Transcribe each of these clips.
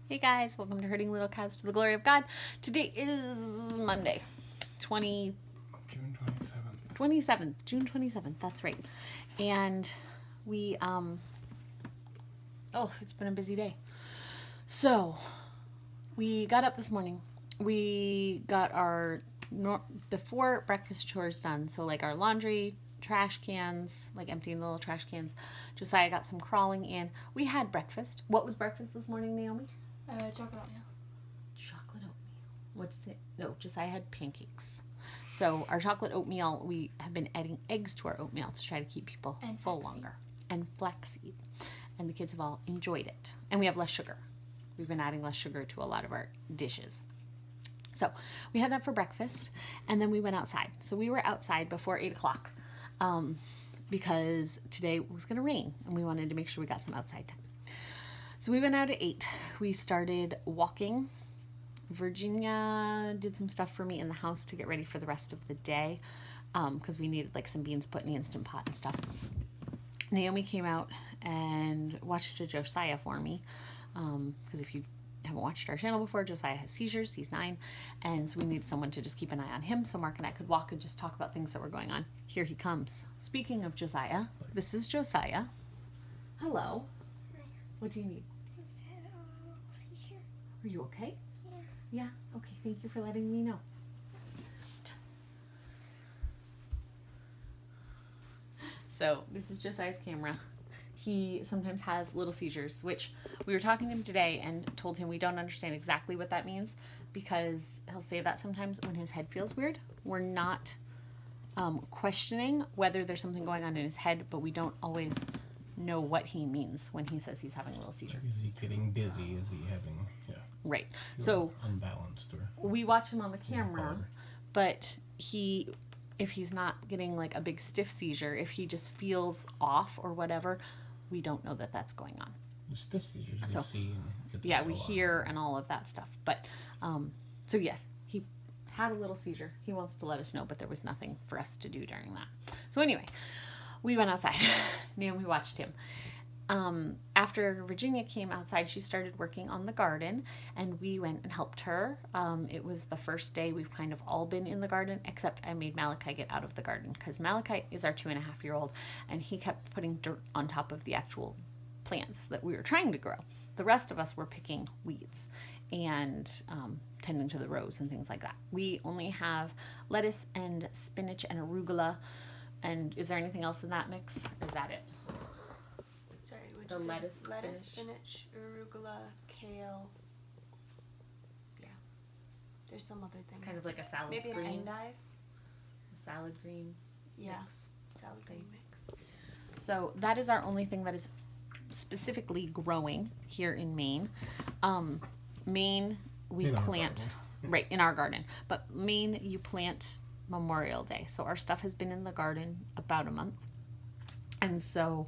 Hey guys, welcome to Herding Little Cows to the Glory of God. Today is Monday, June June 27th, that's right. And we, it's been a busy day. So, we got up this morning. We got our before breakfast chores done. So, like our laundry, trash cans, like emptying the little trash cans. Josiah got some crawling in. We had breakfast. What was breakfast this morning, Naomi? Chocolate oatmeal. Chocolate oatmeal. What's it? No, Josiah had pancakes. So our chocolate oatmeal, we have been adding eggs to our oatmeal to try to keep people full longer. And flaxseed. And the kids have all enjoyed it. And we have less sugar. We've been adding less sugar to a lot of our dishes. So we had that for breakfast. And then we went outside. So we were outside before 8 o'clock because today was going to rain. And we wanted to make sure we got some outside time. So we went out at 8. We started walking. Virginia did some stuff for me in the house to get ready for the rest of the day because we needed like some beans put in the Instant Pot and stuff. Naomi came out and watched a Josiah for me because if you haven't watched our channel before, Josiah has seizures. He's 9, and so we needed someone to just keep an eye on him so Mark and I could walk and just talk about things that were going on. Here he comes. Speaking of Josiah, this is Josiah. Hello. What do you need? Are you okay? Yeah? Okay, thank you for letting me know. So, this is Josiah's camera. He sometimes has little seizures, which we were talking to him today and told him we don't understand exactly what that means because he'll say that sometimes when his head feels weird. We're not questioning whether there's something going on in his head, but we don't always know what he means when he says he's having a little seizure. Is he getting dizzy? Is he having, right. So unbalanced? Or we watch him on the camera, but if he's not getting like a big stiff seizure, if he just feels off or whatever, we don't know that that's going on. The stiff seizures, you see. Yeah, we hear and all of that stuff. But, so yes, he had a little seizure. He wants to let us know, but there was nothing for us to do during that. So anyway, we went outside. Naomi watched him. After Virginia came outside, she started working on the garden, and we went and helped her. It was the first day we've kind of all been in the garden, except I made Malachi get out of the garden because Malachi is our 2.5-year-old, and he kept putting dirt on top of the actual plants that we were trying to grow. The rest of us were picking weeds and tending to the rows and things like that. We only have lettuce and spinach and arugula. And is there anything else in that mix? Or is that it? Sorry, The lettuce, spinach, arugula, kale. Yeah. There's some other thing. Kind of like a salad Maybe green. An endive. A salad green. Yeah. Mix. Salad green mix. So that is our only thing that is specifically growing here in Maine. Maine, we plant right in our garden, but Maine, you plant Memorial Day. So our stuff has been in the garden about a month. And so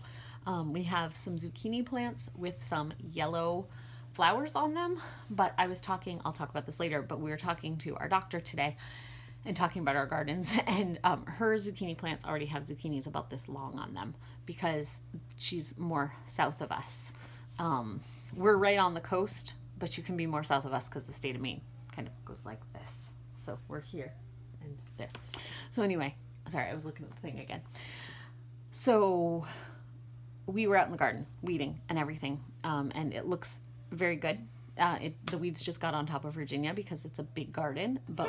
we have some zucchini plants with some yellow flowers on them. But I'll talk about this later, but we were talking to our doctor today and talking about our gardens. And her zucchini plants already have zucchinis about this long on them because she's more south of us. We're right on the coast, but you can be more south of us because the state of Maine kind of goes like this. So we're here. And there. So anyway, sorry, I was looking at the thing again. So we were out in the garden weeding and everything, and it looks very good. The weeds just got on top of Virginia because it's a big garden, but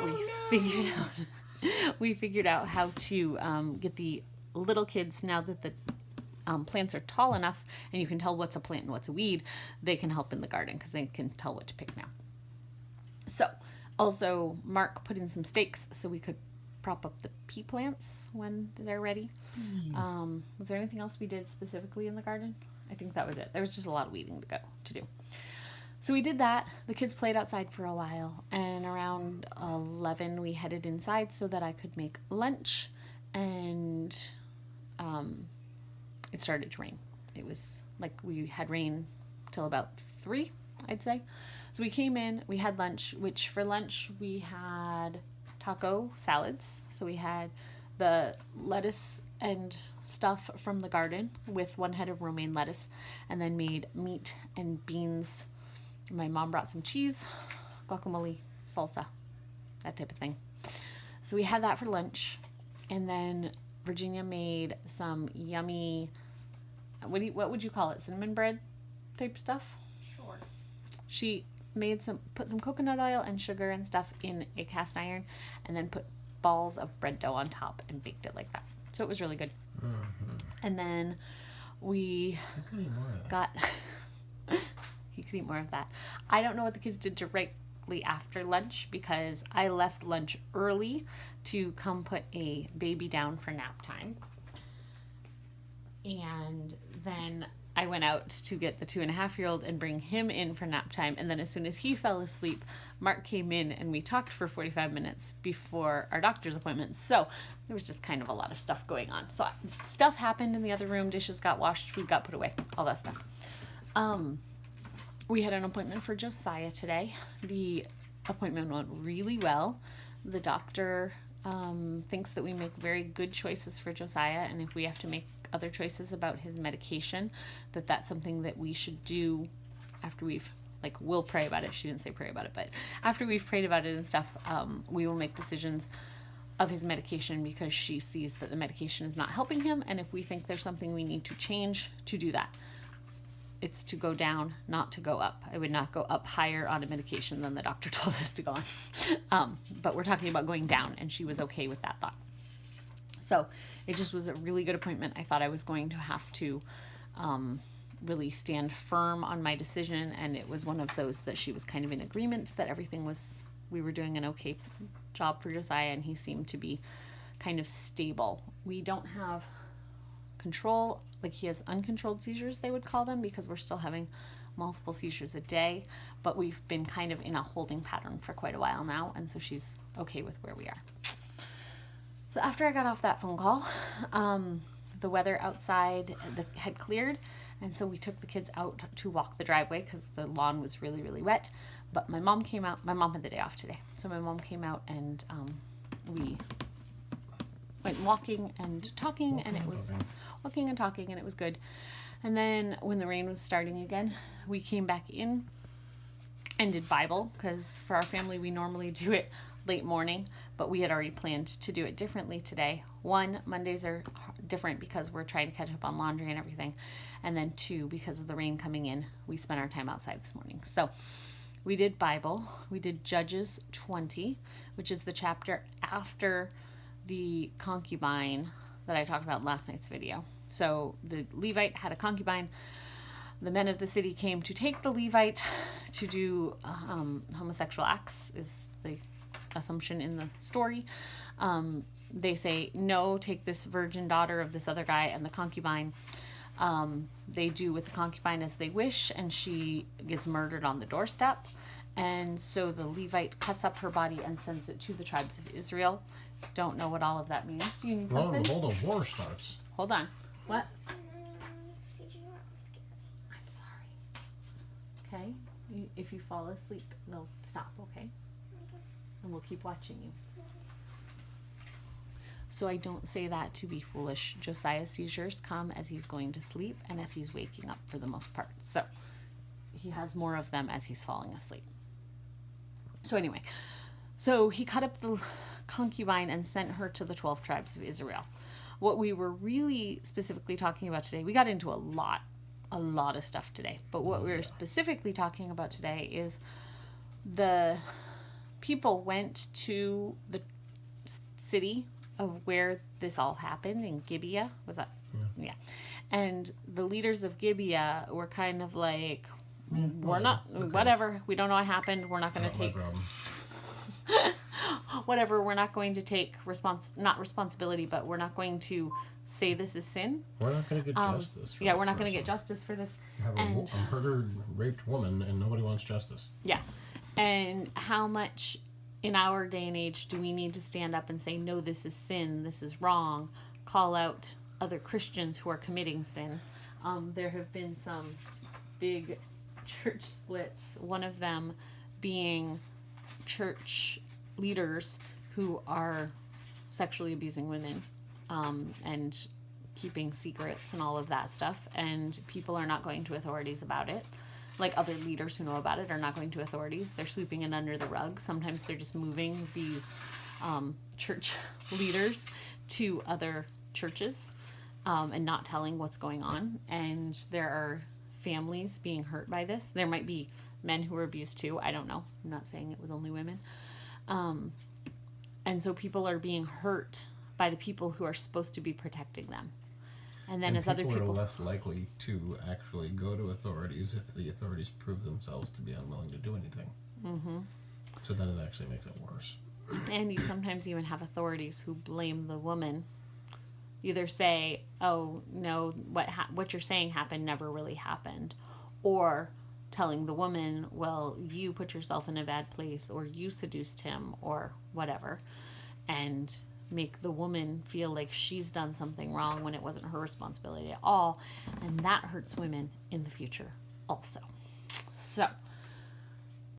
we figured out how to get the little kids, now that the plants are tall enough and you can tell what's a plant and what's a weed, they can help in the garden because they can tell what to pick now. So also, Mark put in some stakes so we could prop up the pea plants when they're ready. Was there anything else we did specifically in the garden? I think that was it. There was just a lot of weeding to do. So we did that. The kids played outside for a while, and around 11 we headed inside so that I could make lunch, and it started to rain. It was like we had rain till about 3, I'd say. So we came in, we had lunch, which for lunch we had taco salads. So we had the lettuce and stuff from the garden with 1 head of romaine lettuce, and then made meat and beans My mom brought some cheese, guacamole, salsa, that type of thing. So we had that for lunch. And then Virginia made some yummy, what would you call it? Cinnamon bread type stuff? Sure. She put some coconut oil and sugar and stuff in a cast iron and then put balls of bread dough on top and baked it like that. So it was really good. Mm-hmm. And then we got, he could eat more of that. I don't know what the kids did directly after lunch because I left lunch early to come put a baby down for nap time. And then I went out to get the 2.5-year-old and bring him in for nap time. And then as soon as he fell asleep, Mark came in and we talked for 45 minutes before our doctor's appointment. So there was just kind of a lot of stuff going on. So stuff happened in the other room. Dishes got washed, food got put away, all that stuff. We had an appointment for Josiah today. The appointment went really well. The doctor thinks that we make very good choices for Josiah, and if we have to make other choices about his medication, that's something that we should do after we'll pray about it. She didn't say pray about it, but after we've prayed about it and stuff, we will make decisions of his medication because she sees that the medication is not helping him, and if we think there's something we need to change to do that. It's to go down, not to go up. I would not go up higher on a medication than the doctor told us to go on. But we're talking about going down, and she was okay with that thought. So it just was a really good appointment. I thought I was going to have to really stand firm on my decision, and it was one of those that she was kind of in agreement that we were doing an okay job for Josiah, and he seemed to be kind of stable. We don't have control, he has uncontrolled seizures, they would call them, because we're still having multiple seizures a day, but we've been kind of in a holding pattern for quite a while now, and so she's okay with where we are. So after I got off that phone call, the weather outside had cleared, and so we took the kids out to walk the driveway because the lawn was really, really wet. But my mom came out. My mom had the day off today, so my mom came out and we went walking and talking, and it was walking and talking, and it was good. And then when the rain was starting again, we came back in and did Bible, because for our family we normally do it late morning, but we had already planned to do it differently today. 1, Mondays are different because we're trying to catch up on laundry and everything, and then 2, because of the rain coming in, we spent our time outside this morning. So we did Bible. We did Judges 20, which is the chapter after the concubine that I talked about in last night's video. So the Levite had a concubine. The men of the city came to take the Levite to do homosexual acts, is the assumption in the story. They say, no, take this virgin daughter of this other guy, and the concubine. They do with the concubine as they wish, and she gets murdered on the doorstep. And so the Levite cuts up her body and sends it to the tribes of Israel. Don't know what all of that means. Do you need something? Well, the war starts. Hold on. What? I'm sorry. Okay? If you fall asleep, they'll stop, okay? And we'll keep watching you. So I don't say that to be foolish. Josiah's seizures come as he's going to sleep and as he's waking up for the most part. So he has more of them as he's falling asleep. So anyway, so he cut up the concubine and sent her to the 12 tribes of Israel. What we were really specifically talking about today, we got into a lot of stuff today, but what we were specifically talking about today is the people went to the city of where this all happened in Gibeah. Was that? Yeah. And the leaders of Gibeah were kind of like, we're not, whatever, we don't know what happened, we're not going to take whatever, we're not going to take not responsibility, but we're not going to say this is sin. We're not going to get justice. Yeah, we're not going to get justice for this. You have a murdered, raped woman, and nobody wants justice. Yeah. And how much in our day and age do we need to stand up and say, no, this is sin, this is wrong, call out other Christians who are committing sin. There have been some big church splits, one of them being church leaders who are sexually abusing women and keeping secrets and all of that stuff, and people are not going to authorities about it. like other leaders who know about it are not going to authorities. They're sweeping it under the rug. Sometimes they're just moving these church leaders to other churches and not telling what's going on. And there are families being hurt by this. There might be men who were abused too. I don't know. I'm not saying it was only women. And so people are being hurt by the people who are supposed to be protecting them. And then and as other people are less likely to actually go to authorities if the authorities prove themselves to be unwilling to do anything. Mm-hmm. So then it actually makes it worse. And you sometimes even have authorities who blame the woman. Either say, "Oh no, what you're saying happened never really happened," or telling the woman, "Well, you put yourself in a bad place, or you seduced him, or whatever," and make the woman feel like she's done something wrong when it wasn't her responsibility at all, and that hurts women in the future also. So